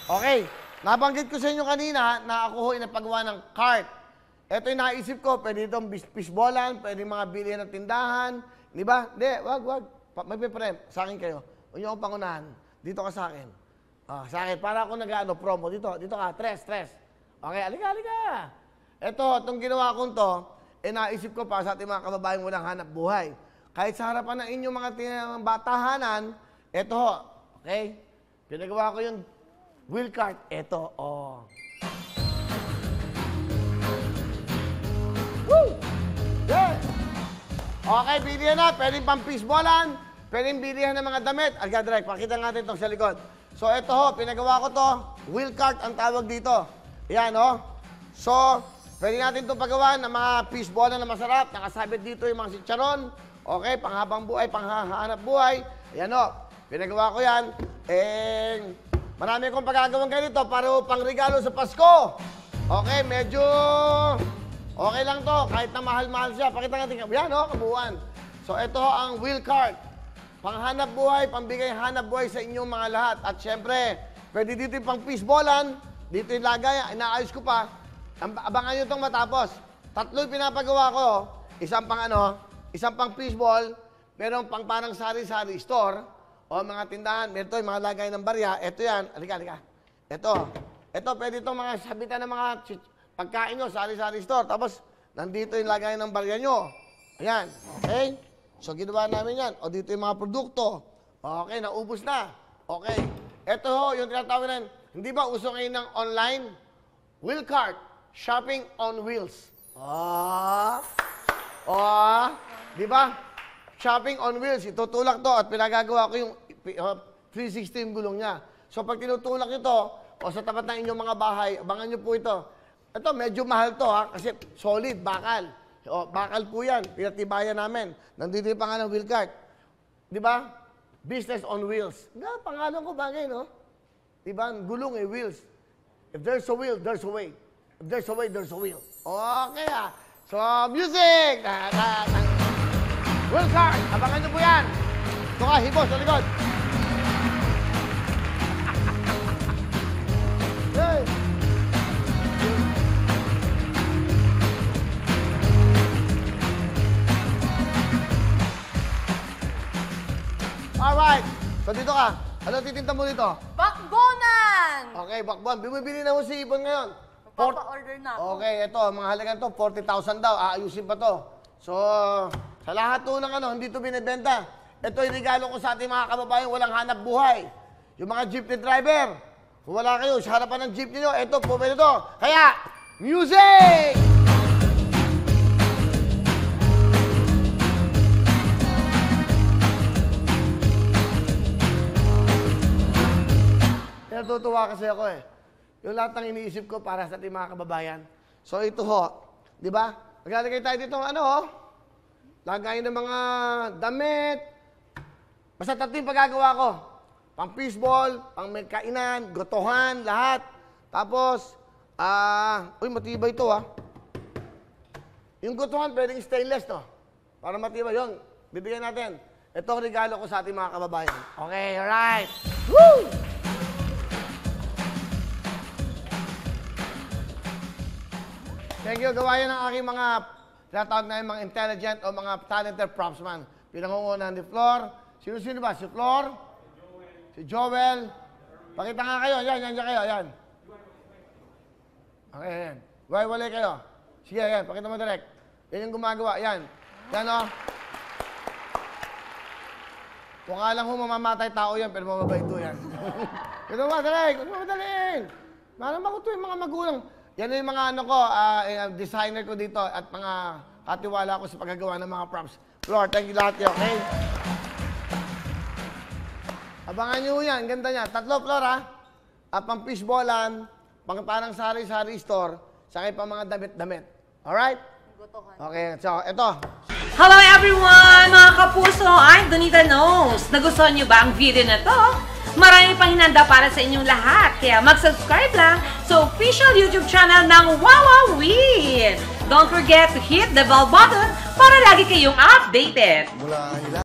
Okay. Nabanggit ko sa inyo kanina na ako ho inapagawa ng cart. Ito yung naisip ko, pwede itong fishballan, pwede mga bilihan ng tindahan. Di ba? Hindi, wag. Magpiprem, sa akin kayo. Huwag niyo akong pangunahan. Dito ka sa akin. Sa akin, para ako promo. Dito ka, tres. Okay, alika. Ito, itong ginawa kong to, naisip ko para sa ating mga kababaeng walang hanap buhay. Kahit sa harapan ng inyong mga batahanan, ito ho, okay? Pinagawa ko yung wheel cart. Ito, Woo! Yeah! Okay, bilihan na. Pwedeng pang fishballan. Pwedeng bilihan ng mga damit. Algadrek, pakita natin ito sa likod. So, ito ho, pinagawa ko to. Wheel cart ang tawag dito. Yan, ho. So, pwede natin itong pagawa ng mga fishballan na masarap. Nakasabit dito yung mga chicharon. Okay, panghabang buhay, panghahanap buhay. Ayan, ho. Pinagawa ko yan. Marami akong pagagawang ganito para pang regalo sa Pasko. Okay, medyo okay lang to. Kahit na mahal-mahal siya. Pakita natin. Yan, ho, kabuuan. So, ito ho ang wheel cart. Panghanap buhay, pambigay hanap buhay sa inyong mga lahat. At syempre, pwede dito yung pang fishballan. Dito yung lagay. Inaayos ko pa. Abangan nyo itong matapos. 3 yung pinapagawa ko. Isang pang fishball. Merong pang parang sari-sari store. O mga tindahan. Ito yung mga lagay ng barya. Ito yan. Alika. Ito, pwede itong mga sabitan ng mga pagkain nyo, sari-sari store. Tapos, nandito yung lagay ng barya nyo. Ayan. Okay? So, ginawa namin yan. O, dito yung mga produkto. Okay, naubos na. Okay. Ito ho, yung tinatawag na, hindi ba uso ngayon ng online? Wheel cart. Shopping on wheels. Di ba? Shopping on wheels. Itutulak to at pinagagawa ko yung 360 yung gulong niya. So, pag tinutulak ito, o sa tapat ng inyong mga bahay, abangan nyo po ito. Ito, medyo mahal to ha, kasi solid, bakal. O, bakal po yan, pinatibayan namin. Nandito yung pangalan ng wheel cart. Di ba? Business on wheels. Nga, pangalan ko bagay, no? Di ba? Gulong wheels. If there's a wheel, there's a way. If there's a way, there's a wheel. Okay ha. So, music! Wheel cart, abangan nyo po yan. Ito ka, hibo sa likod. Hey! Alright. So dito ka. Ano titinta mo dito? Bakbonan! Okay, bakbon. Bumibili na mo si Ibon ngayon. Papa-order na ako. Okay, ito. Mga halagang to, 40,000 daw. Aayusin pa to. So, sa lahat to ng hindi to binibenta. Ito yung regalo ko sa ating mga kababayan walang hanap buhay. Yung mga jeepney driver. Kung wala kayo, sa harapan ng jeepney nyo, ito, pumili to. Kaya, music! Natutuwa kasi ako Yung lahat ng iniisip ko para sa ating mga kababayan. So ito ho, di ba? Maglalagay tayo dito lagay ng mga damit. Basta 3 yung pagagawa ko. Pang fishball, pang may kainan, gotohan, lahat. Tapos, matibay ito Yung gotohan pwedeng stainless to. Para matibay yun. Bibigyan natin. Ito ang regalo ko sa ating mga kababayan. Okay, alright. Woo! Thank you. Gawayan ng aking mga tinatawag na yung mga intelligent o mga talented propsman. Pinangungunahan ni Flor. Sino-sino ba? Si Flor? Si Joel? Pakita nga kayo. Yan kayo. Yan. Okay, yan. Wala kayo. Sige, yan. Pakita mo direct. Yan yung gumagawa. Yan. Yan Kung alam mo mamamatay tao yan, pero mamabay ito yan. Ito ba, direct? Ito ba, madalin? Malam ako ito yung mga magulang. Yan yung mga designer ko dito at mga katiwala ko sa paggagawa ng mga props. Flor, thank you lahat yun, okay? Abangan nyo yan, ganda niya. 3, Flor, pang fishballan, pang parang sari-sari store, saka pang mga damit-damit. Alright? Okay, so, ito. Hello everyone! Mga kapuso, I'm Donita Knows. Nagustuhan nyo ba ang video na to? Marami pang hinanda para sa inyong lahat. Kaya mag-subscribe lang sa official YouTube channel ng Wowowin. Don't forget to hit the bell button para lagi kayong updated.